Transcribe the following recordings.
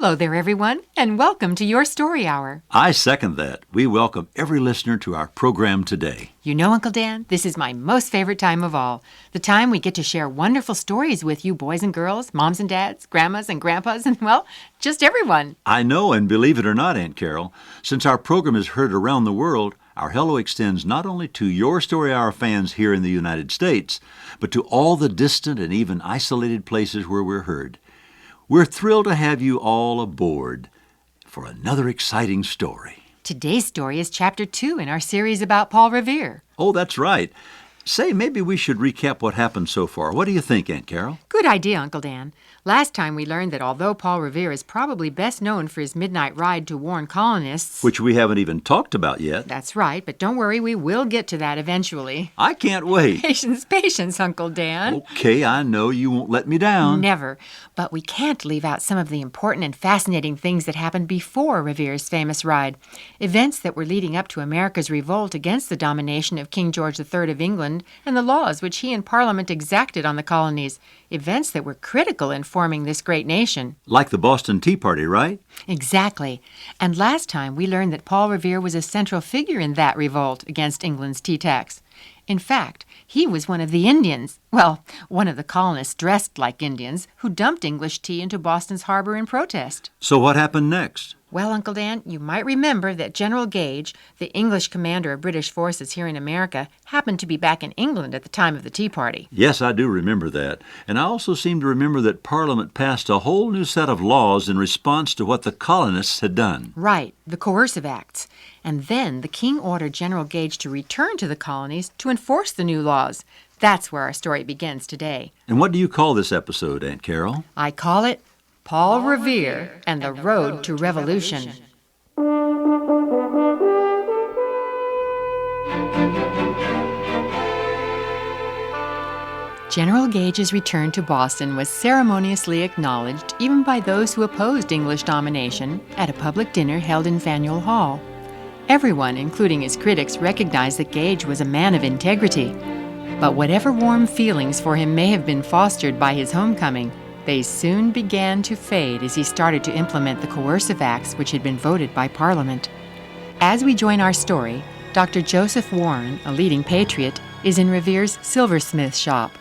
Hello there, everyone, and welcome to Your Story Hour. I second that. We welcome every listener to our program today. You know, Uncle Dan, this is my most favorite time of all. The time we get to share wonderful stories with you boys and girls, moms and dads, grandmas and grandpas, and, well, just everyone. I know, and believe it or not, Aunt Carol, since our program is heard around the world, our hello extends not only to Your Story Hour fans here in the United States, but to all the distant and even isolated places where we're heard. We're thrilled to have you all aboard for another exciting story. Today's story is Chapter 2 in our series about Paul Revere. Oh, that's right. Say, maybe we should recap what happened so far. What do you think, Aunt Carol? Good idea, Uncle Dan. Last time we learned that although Paul Revere is probably best known for his midnight ride to warn colonists... Which we haven't even talked about yet. That's right, but don't worry, we will get to that eventually. I can't wait. Patience, Uncle Dan. Okay, I know you won't let me down. Never. But we can't leave out some of the important and fascinating things that happened before Revere's famous ride. Events that were leading up to America's revolt against the domination of King George III of England and the laws which he and Parliament exacted on the colonies. Events that were critical in forming this great nation. Like the Boston Tea Party, right? Exactly. And last time we learned that Paul Revere was a central figure in that revolt against England's tea tax. In fact, he was one of the Indians, well, one of the colonists dressed like Indians, who dumped English tea into Boston's harbor in protest. So what happened next? Well, Uncle Dan, you might remember that General Gage, the English commander of British forces here in America, happened to be back in England at the time of the Tea Party. Yes, I do remember that. And I also seem to remember that Parliament passed a whole new set of laws in response to what the colonists had done. Right, the Coercive Acts. And then the king ordered General Gage to return to the colonies to enforce the new laws. That's where our story begins today. And what do you call this episode, Aunt Carol? I call it Paul Revere and the Road to Revolution. General Gage's return to Boston was ceremoniously acknowledged even by those who opposed English domination at a public dinner held in Faneuil Hall. Everyone, including his critics, recognized that Gage was a man of integrity. But whatever warm feelings for him may have been fostered by his homecoming, they soon began to fade as he started to implement the coercive acts which had been voted by Parliament. As we join our story, Dr. Joseph Warren, a leading patriot, is in Revere's silversmith shop.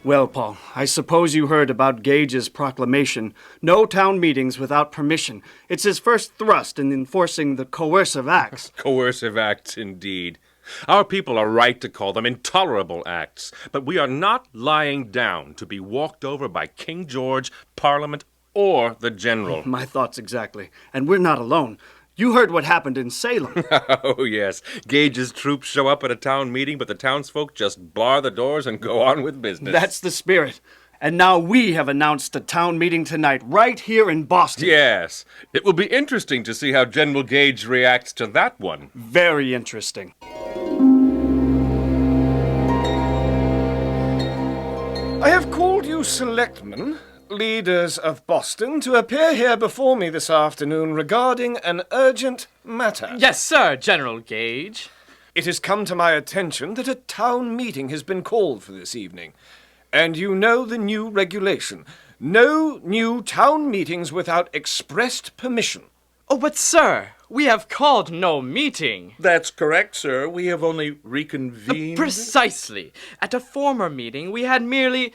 Well, Paul, I suppose you heard about Gage's proclamation. No town meetings without permission. It's his first thrust in enforcing the coercive acts. Coercive acts, indeed. Our people are right to call them intolerable acts, but we are not lying down to be walked over by King George, Parliament, or the General. My thoughts exactly. And we're not alone. You heard what happened in Salem. Oh, yes. Gage's troops show up at a town meeting, but the townsfolk just bar the doors and go on with business. That's the spirit. And now we have announced a town meeting tonight, right here in Boston. Yes. It will be interesting to see how General Gage reacts to that one. Very interesting. I have called you selectmen, leaders of Boston, to appear here before me this afternoon regarding an urgent matter. Yes, sir, General Gage. It has come to my attention that a town meeting has been called for this evening. And you know the new regulation. No new town meetings without expressed permission. Oh, but sir, we have called no meeting. That's correct, sir. We have only reconvened. Precisely. At a former meeting, we had merely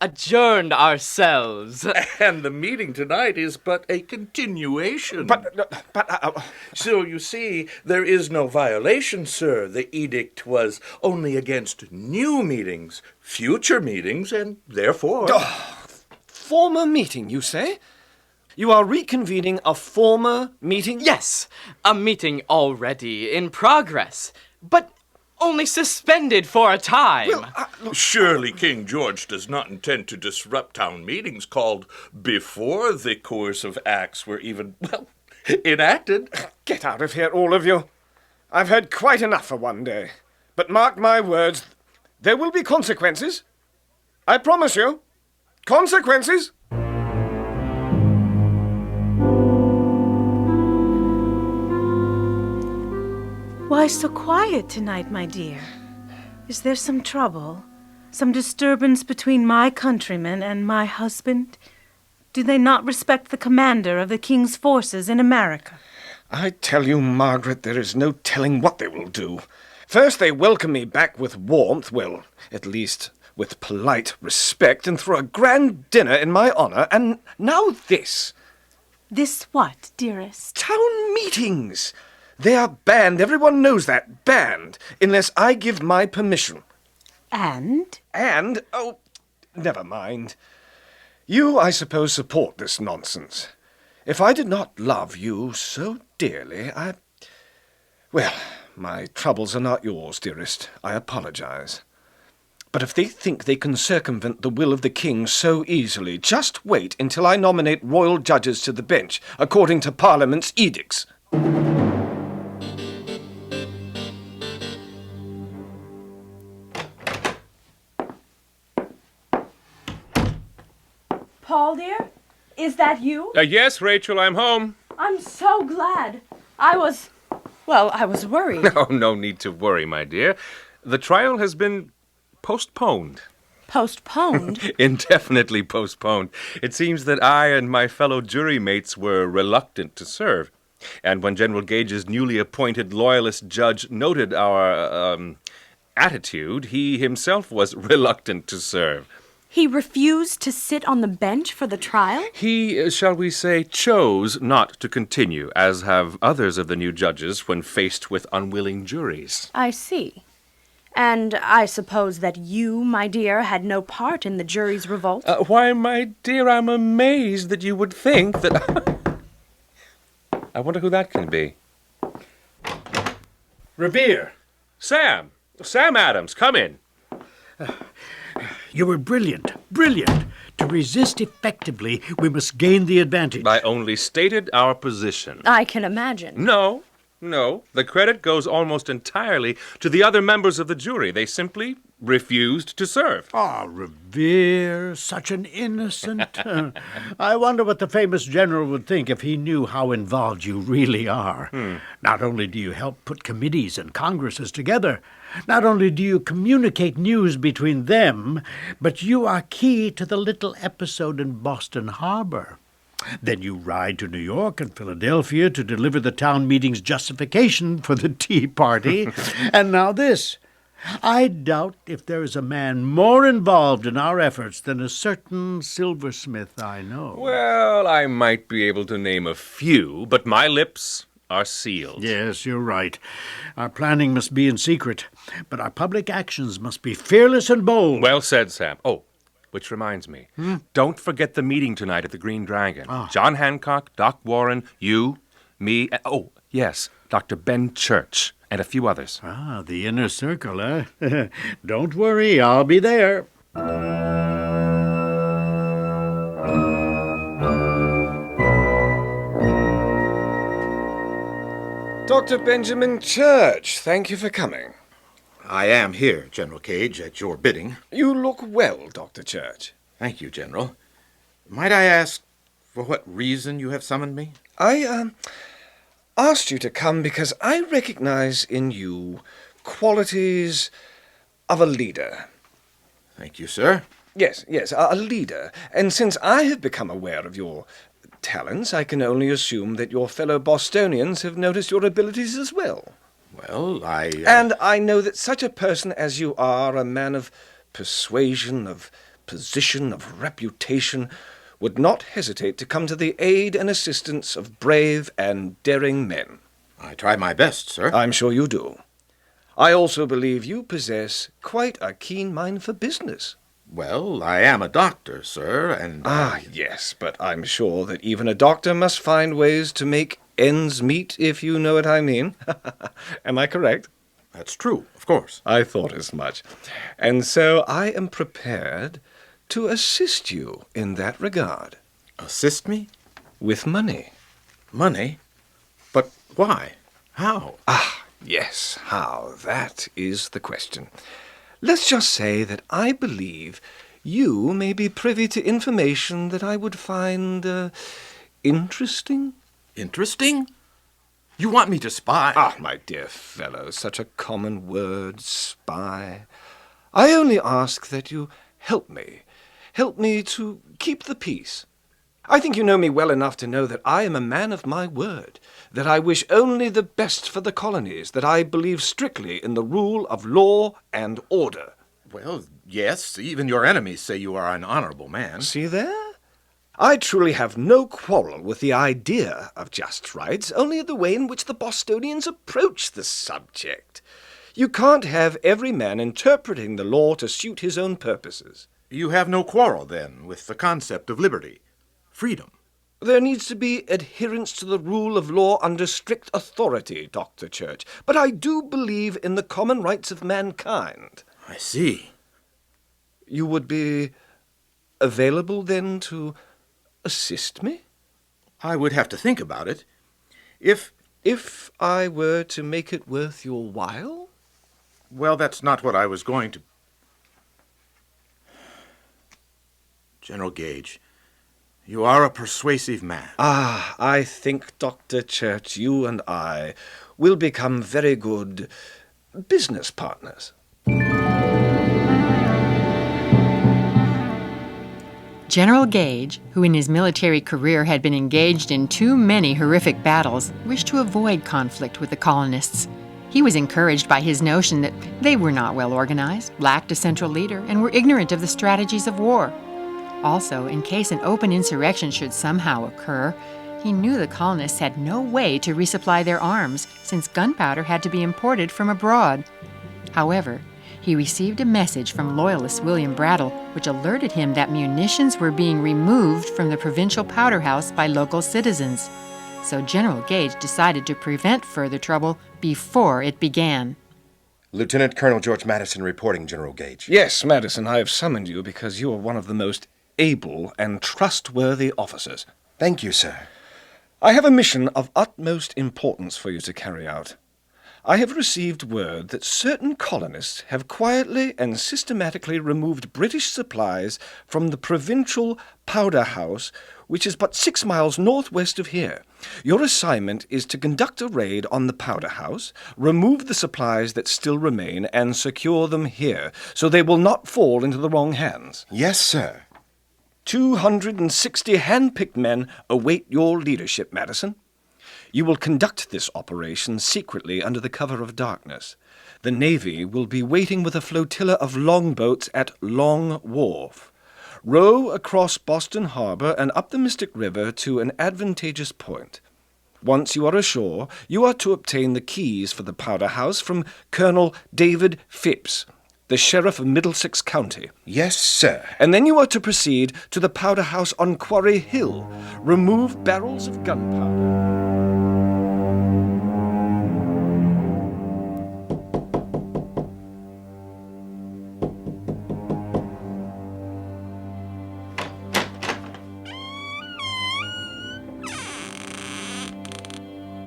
adjourned ourselves. And the meeting tonight is but a continuation. But So, you see, there is no violation, sir. The edict was only against new meetings, future meetings, and therefore... former meeting, you say? You are reconvening a former meeting? Yes, a meeting already in progress, but only suspended for a time. Surely King George does not intend to disrupt town meetings called before the coercive acts were even, enacted. Get out of here, all of you. I've had quite enough for one day. But mark my words, there will be consequences. I promise you. Consequences. Why so quiet tonight, my dear? Is there some trouble? Some disturbance between my countrymen and my husband? Do they not respect the commander of the king's forces in America? I tell you, Margaret, there is no telling what they will do. First they welcome me back with warmth, well, at least with polite respect, and throw a grand dinner in my honor, and now this. This what, dearest? Town meetings! They are banned, everyone knows that, banned, unless I give my permission. And? And, oh, never mind. You, I suppose, support this nonsense. If I did not love you so dearly, well, my troubles are not yours, dearest. I apologize. But if they think they can circumvent the will of the king so easily, just wait until I nominate royal judges to the bench, according to Parliament's edicts. Paul, dear? Is that you? Yes, Rachel, I'm home. I'm so glad. I was worried. Oh, no need to worry, my dear. The trial has been postponed. Postponed? Indefinitely postponed. It seems that I and my fellow jury mates were reluctant to serve. And when General Gage's newly appointed loyalist judge noted our, attitude, he himself was reluctant to serve. He refused to sit on the bench for the trial? He, shall we say, chose not to continue, as have others of the new judges when faced with unwilling juries. I see. And I suppose that you, my dear, had no part in the jury's revolt? Why, my dear, I'm amazed that you would think that... I wonder who that can be. Revere! Sam! Sam Adams, come in. You were brilliant, brilliant. To resist effectively, we must gain the advantage. I only stated our position. I can imagine. No. The credit goes almost entirely to the other members of the jury. They simply refused to serve. Ah, Revere, such an innocent. I wonder what the famous general would think if he knew how involved you really are. Not only do you help put committees and congresses together, not only do you communicate news between them, but you are key to the little episode in Boston Harbor. Then you ride to New York and Philadelphia to deliver the town meeting's justification for the Tea Party. And now this. I doubt if there is a man more involved in our efforts than a certain silversmith I know. Well, I might be able to name a few, but my lips are sealed. Yes, you're right. Our planning must be in secret, but our public actions must be fearless and bold. Well said, Sam. Oh, which reminds me. Don't forget the meeting tonight at the Green Dragon. John Hancock, Doc Warren, you, me, oh, yes, Dr. Ben Church, and a few others. Ah, the inner circle, eh? Don't worry, I'll be there. Dr. Benjamin Church, thank you for coming. I am here, General Gage, at your bidding. You look well, Dr. Church. Thank you, General. Might I ask for what reason you have summoned me? I, asked you to come because I recognize in you qualities of a leader. Thank you, sir. Yes, a leader. And since I have become aware of your talents, I can only assume that your fellow Bostonians have noticed your abilities as well. Well, And I know that such a person as you are, a man of persuasion, of position, of reputation, would not hesitate to come to the aid and assistance of brave and daring men. I try my best, sir. I'm sure you do. I also believe you possess quite a keen mind for business. Well, I am a doctor, sir, and... Yes, but I'm sure that even a doctor must find ways to make ends meet, if you know what I mean. Am I correct? That's true, of course. I thought as much. And so I am prepared to assist you in that regard. Assist me? With money. Money? But why? How? Yes, how? That is the question. Let's just say that I believe you may be privy to information that I would find, interesting. Interesting? You want me to spy? My dear fellow, such a common word, spy. I only ask that you help me. Help me to keep the peace. I think you know me well enough to know that I am a man of my word, that I wish only the best for the colonies, that I believe strictly in the rule of law and order. Well, yes, even your enemies say you are an honorable man. See there? I truly have no quarrel with the idea of just rights, only the way in which the Bostonians approach the subject. You can't have every man interpreting the law to suit his own purposes. You have no quarrel, then, with the concept of liberty, freedom. There needs to be adherence to the rule of law under strict authority, Dr. Church, but I do believe in the common rights of mankind. I see. You would be available, then, to assist me? I would have to think about it. If I were to make it worth your while? Well, that's not what I was going to... General Gage, you are a persuasive man. Ah, I think, Dr. Church, you and I will become very good business partners. General Gage, who in his military career had been engaged in too many horrific battles, wished to avoid conflict with the colonists. He was encouraged by his notion that they were not well organized, lacked a central leader, and were ignorant of the strategies of war. Also, in case an open insurrection should somehow occur, he knew the colonists had no way to resupply their arms, since gunpowder had to be imported from abroad. However, he received a message from Loyalist William Brattle, which alerted him that munitions were being removed from the provincial powder house by local citizens. So General Gage decided to prevent further trouble before it began. Lieutenant Colonel George Madison reporting, General Gage. Yes, Madison, I have summoned you because you are one of the most able and trustworthy officers. Thank you, sir. I have a mission of utmost importance for you to carry out. I have received word that certain colonists have quietly and systematically removed British supplies from the provincial powder house, which is but 6 miles northwest of here. Your assignment is to conduct a raid on the powder house, remove the supplies that still remain, and secure them here, so they will not fall into the wrong hands. Yes, sir. 260 hand-picked men await your leadership, Madison. You will conduct this operation secretly under the cover of darkness. The Navy will be waiting with a flotilla of longboats at Long Wharf. Row across Boston Harbor and up the Mystic River to an advantageous point. Once you are ashore, you are to obtain the keys for the powder house from Colonel David Phipps, the sheriff of Middlesex County. Yes, sir. And then you are to proceed to the powder house on Quarry Hill. Remove barrels of gunpowder.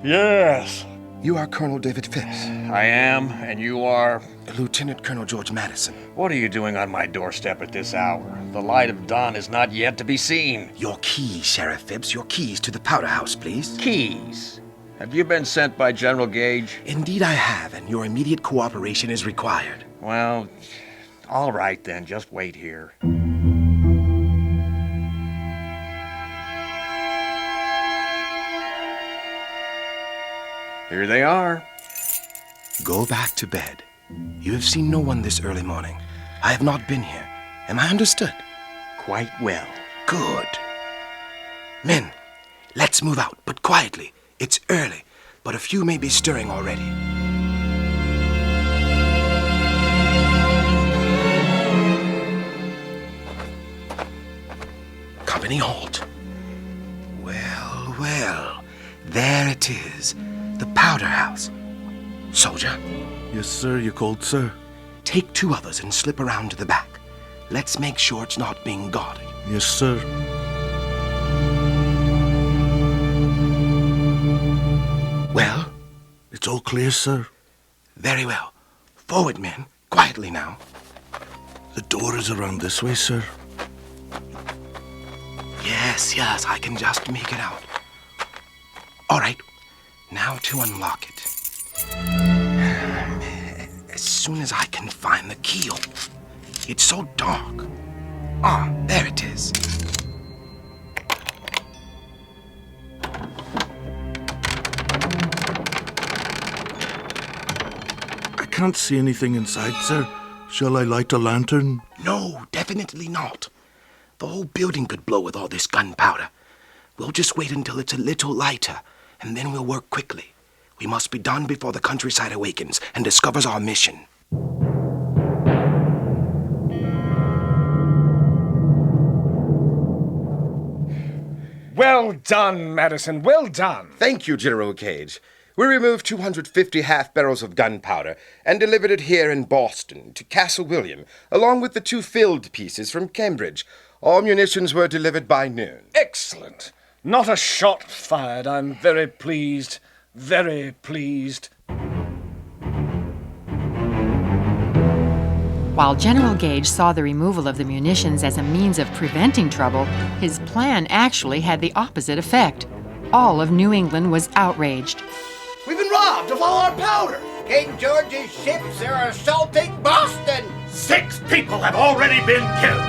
Yes. You are Colonel David Phipps. I am, and you are? Lieutenant Colonel George Madison. What are you doing on my doorstep at this hour? The light of dawn is not yet to be seen. Your keys, Sheriff Phipps. Your keys to the powder house, please. Keys? Have you been sent by General Gage? Indeed I have, and your immediate cooperation is required. Well, all right then. Just wait here. Here they are. Go back to bed. You have seen no one this early morning. I have not been here. Am I understood? Quite well. Good. Men, let's move out, but quietly. It's early, but a few may be stirring already. Company halt. Well, well, there it is. The powder house. Soldier? Yes, sir. You called, sir? Take 2 others and slip around to the back. Let's make sure it's not being guarded. Yes, sir. Well? It's all clear, sir. Very well. Forward, men. Quietly now. The door is around this way, sir. Yes, I can just make it out. All right. Now to unlock it. As soon as I can find the keyhole. It's so dark. Ah, there it is. can't see anything inside, sir. Shall I light a lantern? No, definitely not. The whole building could blow with all this gunpowder. We'll just wait until it's a little lighter, and then we'll work quickly. We must be done before the countryside awakens and discovers our mission. Well done, Madison, well done. Thank you, General Gage. We removed 250 half-barrels of gunpowder and delivered it here in Boston to Castle William, along with the 2 filled pieces from Cambridge. All munitions were delivered by noon. Excellent. Not a shot fired. I'm very pleased. Very pleased. While General Gage saw the removal of the munitions as a means of preventing trouble, his plan actually had the opposite effect. All of New England was outraged. We've been robbed of all our powder. King George's ships are assaulting Boston. 6 people have already been killed.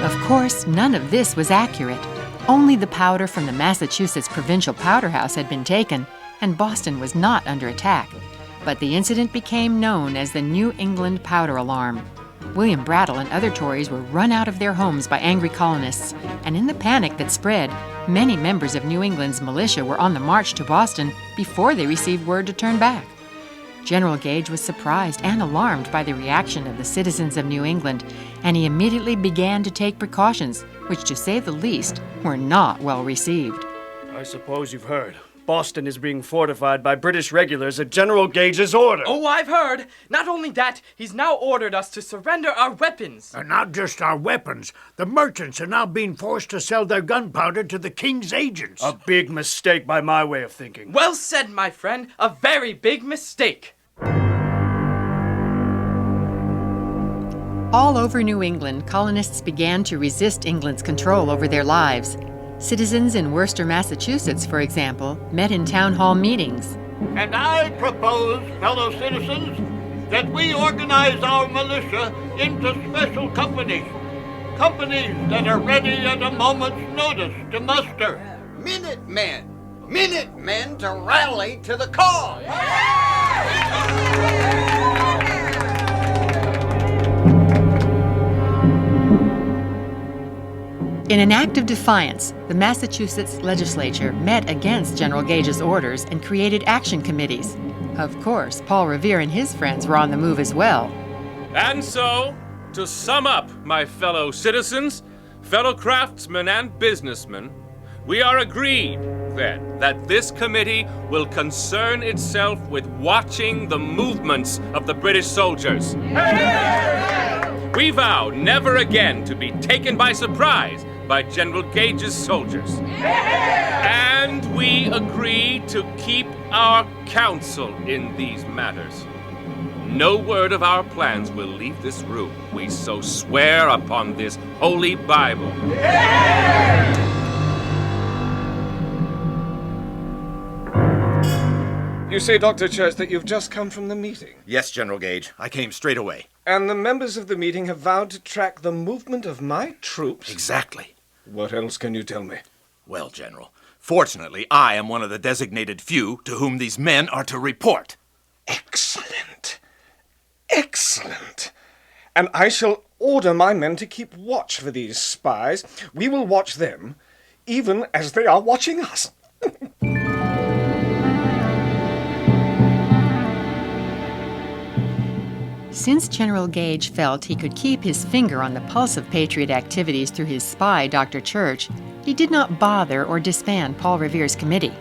Of course, none of this was accurate. Only the powder from the Massachusetts Provincial Powder House had been taken, and Boston was not under attack. But the incident became known as the New England Powder Alarm. William Brattle and other Tories were run out of their homes by angry colonists, and in the panic that spread, many members of New England's militia were on the march to Boston before they received word to turn back. General Gage was surprised and alarmed by the reaction of the citizens of New England, and he immediately began to take precautions, which, to say the least, were not well received. I suppose you've heard. Boston is being fortified by British regulars at General Gage's order. Oh, I've heard. Not only that, he's now ordered us to surrender our weapons. And not just our weapons. The merchants are now being forced to sell their gunpowder to the king's agents. A big mistake by my way of thinking. Well said, my friend. A very big mistake. All over New England, colonists began to resist England's control over their lives. Citizens in Worcester, Massachusetts, for example, met in town hall meetings. And I propose, fellow citizens, that we organize our militia into special companies. Companies that are ready at a moment's notice to muster. Minutemen! Minutemen to rally to the cause! In an act of defiance, the Massachusetts legislature met against General Gage's orders and created action committees. Of course, Paul Revere and his friends were on the move as well. And so, to sum up, my fellow citizens, fellow craftsmen and businessmen, we are agreed, then, that this committee will concern itself with watching the movements of the British soldiers. We vow never again to be taken by surprise by General Gage's soldiers. And we agree to keep our counsel in these matters. No word of our plans will leave this room. We so swear upon this holy Bible. You say, Dr. Church, that you've just come from the meeting. Yes, General Gage. I came straight away. And the members of the meeting have vowed to track the movement of my troops? Exactly. What else can you tell me? Well, General, fortunately, I am one of the designated few to whom these men are to report. Excellent. Excellent. And I shall order my men to keep watch for these spies. We will watch them, even as they are watching us. Since General Gage felt he could keep his finger on the pulse of Patriot activities through his spy, Dr. Church, he did not bother or disband Paul Revere's committee.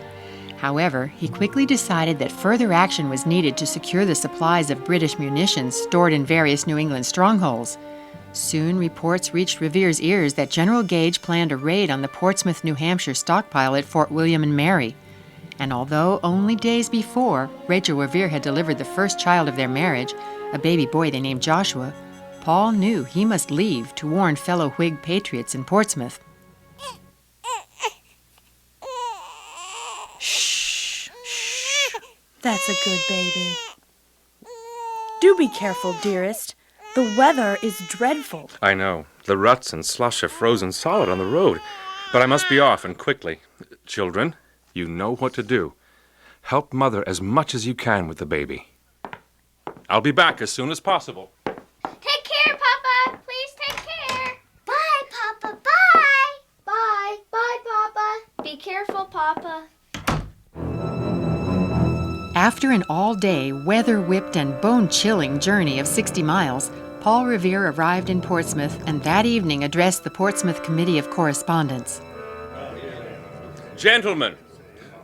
However, he quickly decided that further action was needed to secure the supplies of British munitions stored in various New England strongholds. Soon, reports reached Revere's ears that General Gage planned a raid on the Portsmouth, New Hampshire stockpile at Fort William and Mary. And although only days before, Rachel Revere had delivered the first child of their marriage, a baby boy they named Joshua, Paul knew he must leave to warn fellow Whig patriots in Portsmouth. Shh, shh. That's a good baby. Do be careful, dearest. The weather is dreadful. I know. The ruts and slush have frozen solid on the road. But I must be off, and quickly. Children, you know what to do. Help Mother as much as you can with the baby. I'll be back as soon as possible. Take care, Papa. Please take care. Bye, Papa. Bye. Bye. Bye, Papa. Be careful, Papa. After an all-day, weather-whipped and bone-chilling journey of 60 miles, Paul Revere arrived in Portsmouth and that evening addressed the Portsmouth Committee of Correspondence. Gentlemen,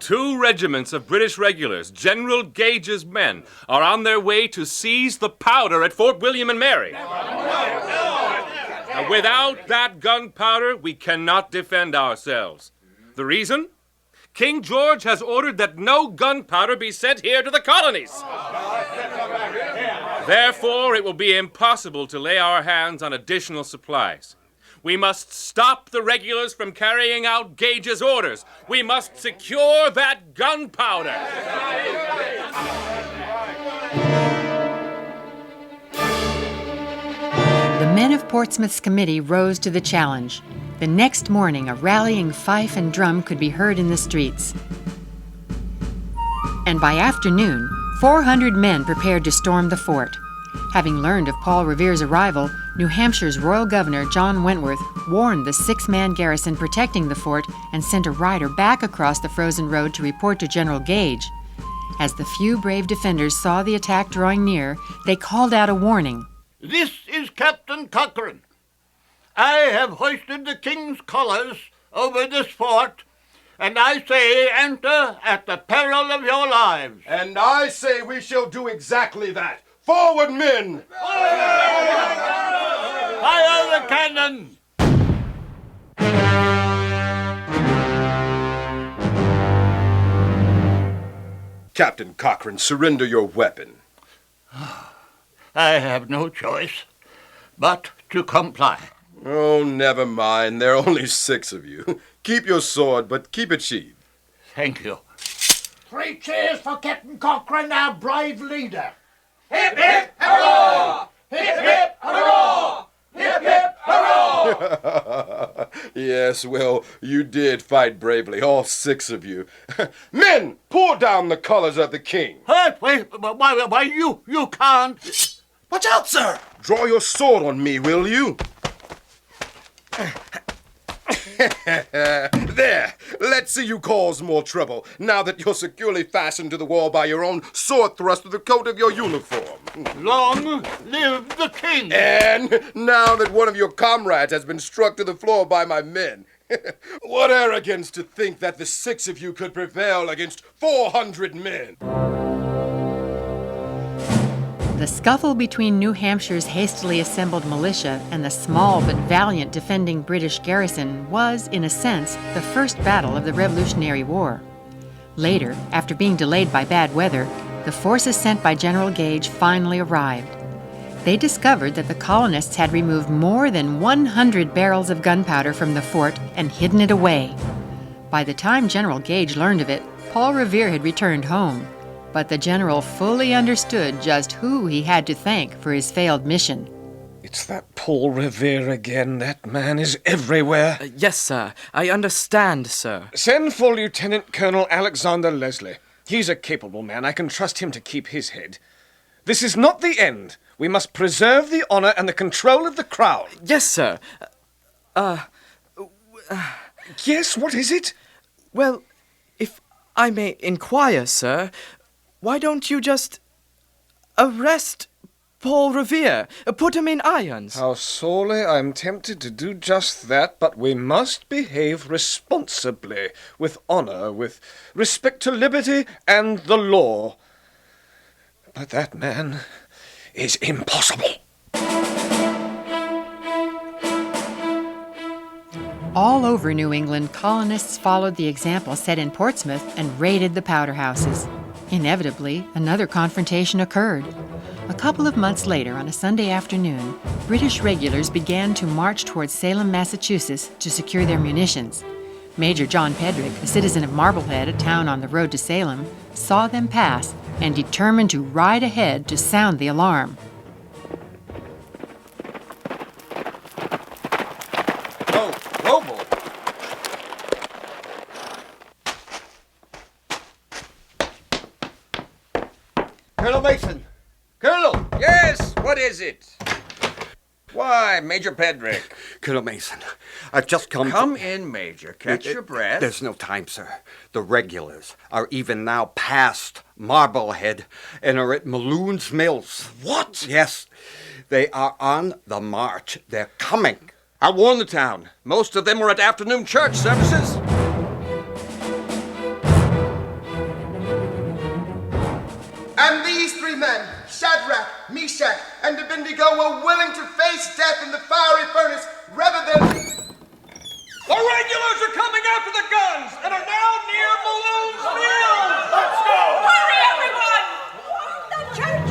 2 regiments of British regulars, General Gage's men, are on their way to seize the powder at Fort William and Mary. Now, without that gunpowder, we cannot defend ourselves. The reason? King George has ordered that no gunpowder be sent here to the colonies. Therefore, it will be impossible to lay our hands on additional supplies. We must stop the regulars from carrying out Gage's orders. We must secure that gunpowder. The men of Portsmouth's committee rose to the challenge. The next morning, a rallying fife and drum could be heard in the streets. And by afternoon, 400 men prepared to storm the fort. Having learned of Paul Revere's arrival, New Hampshire's royal governor, John Wentworth, warned the 6-man garrison protecting the fort and sent a rider back across the frozen road to report to General Gage. As the few brave defenders saw the attack drawing near, they called out a warning. This is Captain Cochrane. I have hoisted the king's colours over this fort, and I say enter at the peril of your lives. And I say we shall do exactly that. Forward, men! Fire the cannon! Captain Cochrane, surrender your weapon. I have no choice but to comply. Oh, never mind. There are only 6 of you. Keep your sword, but keep it sheathed. Thank you. 3 cheers for Captain Cochrane, our brave leader. Hip, hip, hurrah! Hip, hip, hurrah! Hip, hip, hurrah! Yes, well, you did fight bravely, all 6 of you. Men, pull down the colors of the king. Hey, wait, why you can't. Watch out, sir! Draw your sword on me, will you? There! Let's see you cause more trouble, now that you're securely fastened to the wall by your own sword thrust through the coat of your uniform. Long live the king! And now that one of your comrades has been struck to the floor by my men, what arrogance to think that the 6 of you could prevail against 400 men! The scuffle between New Hampshire's hastily assembled militia and the small but valiant defending British garrison was, in a sense, the first battle of the Revolutionary War. Later, after being delayed by bad weather, the forces sent by General Gage finally arrived. They discovered that the colonists had removed more than 100 barrels of gunpowder from the fort and hidden it away. By the time General Gage learned of it, Paul Revere had returned home. But the general fully understood just who he had to thank for his failed mission. It's that Paul Revere again. That man is everywhere. Yes, sir. I understand, sir. Send for Lieutenant Colonel Alexander Leslie. He's a capable man. I can trust him to keep his head. This is not the end. We must preserve the honor and the control of the crowd. Yes, sir. Yes, what is it? Well, if I may inquire, sir, why don't you just arrest Paul Revere? Put him in irons. How sorely I'm tempted to do just that, but we must behave responsibly, with honor, with respect to liberty and the law. But that man is impossible. All over New England, colonists followed the example set in Portsmouth and raided the powder houses. Inevitably, another confrontation occurred. A couple of months later, on a Sunday afternoon, British regulars began to march towards Salem, Massachusetts, to secure their munitions. Major John Pedrick, a citizen of Marblehead, a town on the road to Salem, saw them pass and determined to ride ahead to sound the alarm. Oh, Noble! Colonel Mason! Colonel! Yes, what is it? Why, Major Pedrick? Colonel Mason, I've just come... Come in, Major. Catch your breath. There's no time, sir. The regulars are even now past Marblehead and are at Maloon's Mills. What? Yes, they are on the march. They're coming. I'll warn the town. Most of them were at afternoon church services. And these three men, Shadrach, Meshach, and Abednego, were willing to face death in the fiery furnace rather than... The regulars are coming after the guns and are now near Maloon's Mills! Let's go! Hurry, everyone! The church!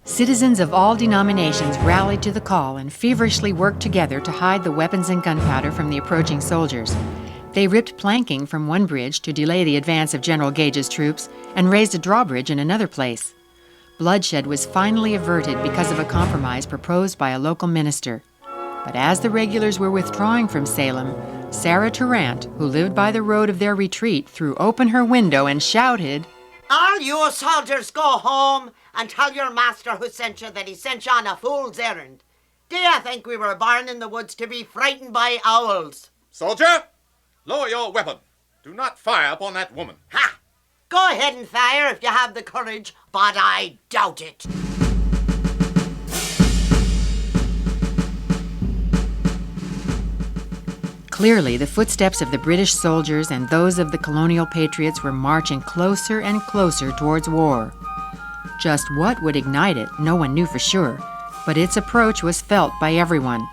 Citizens of all denominations rallied to the call and feverishly worked together to hide the weapons and gunpowder from the approaching soldiers. They ripped planking from one bridge to delay the advance of General Gage's troops and raised a drawbridge in another place. Bloodshed was finally averted because of a compromise proposed by a local minister. But as the regulars were withdrawing from Salem, Sarah Tarrant, who lived by the road of their retreat, threw open her window and shouted, "All you soldiers go home and tell your master who sent you that he sent you on a fool's errand. Do you think we were born in the woods to be frightened by owls?" Soldier, lower your weapon. Do not fire upon that woman. Ha! Go ahead and fire if you have the courage, but I doubt it. Clearly, the footsteps of the British soldiers and those of the colonial patriots were marching closer and closer towards war. Just what would ignite it, no one knew for sure, but its approach was felt by everyone,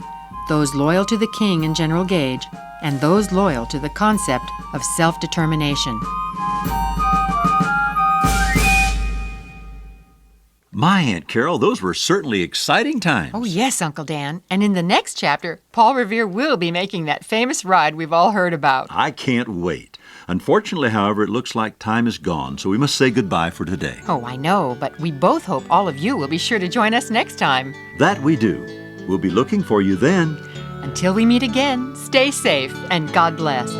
those loyal to the King and General Gage, and those loyal to the concept of self-determination. My Aunt Carol, those were certainly exciting times. Oh, yes, Uncle Dan. And in the next chapter, Paul Revere will be making that famous ride we've all heard about. I can't wait. Unfortunately, however, it looks like time is gone, so we must say goodbye for today. Oh, I know, but we both hope all of you will be sure to join us next time. That we do. We'll be looking for you then. Until we meet again, stay safe and God bless.